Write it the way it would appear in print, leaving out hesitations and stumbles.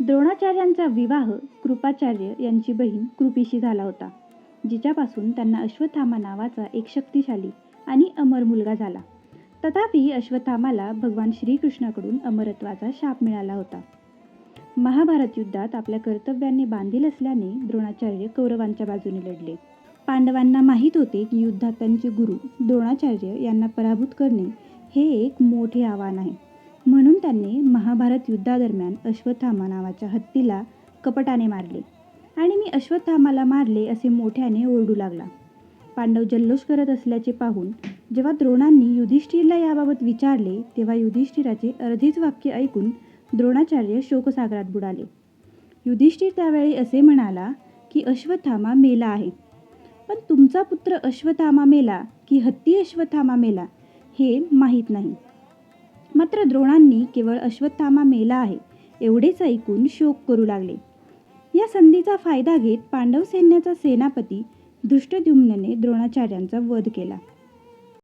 द्रोणाचार्यांचा विवाह कृपाचार्य यांची बहीण कृपीशी झाला होता, जिच्यापासून त्यांना अश्वत्थामा नावाचा एक शक्तिशाली आणि अमर मुलगा झाला. तथापि अश्वत्थामाला भगवान श्रीकृष्णाकडून अमरत्वाचा शाप मिळाला होता. महाभारत युद्धात आपल्या कर्तव्याने बांधील असल्याने द्रोणाचार्य कौरवांच्या बाजूने लढले. पांडवांना माहीत होते की युद्धात त्यांचे गुरु द्रोणाचार्य यांना पराभूत करणे हे एक मोठे आव्हान आहे. म्हणून त्यांनी महाभारत युद्धादरम्यान अश्वत्थामा नावाच्या हत्तीला कपटाने मारले आणि मी अश्वत्थामाला मारले असे मोठ्याने ओरडू लागला. पांडव जल्लोष करत असल्याचे पाहून जेव्हा द्रोणांनी युधिष्ठिरला याबाबत विचारले तेव्हा युधिष्ठिराचे अर्धेच वाक्य ऐकून द्रोणाचार्य शोकसागरात बुडाले. युधिष्ठिर त्यावेळी असे म्हणाला की अश्वत्थामा मेला आहे, पण तुमचा पुत्र अश्वत्थामा मेला की हत्ती अश्वत्थामा मेला हे माहीत नाही. मात्र द्रोणांनी केवळ अश्वत्थामा मेला आहे एवढेच ऐकून शोक करू लागले. या संधीचा फायदा घेत पांडव सैन्याचा सेनापती धृष्टद्युम्नने द्रोणाचार्यांचा वध केला.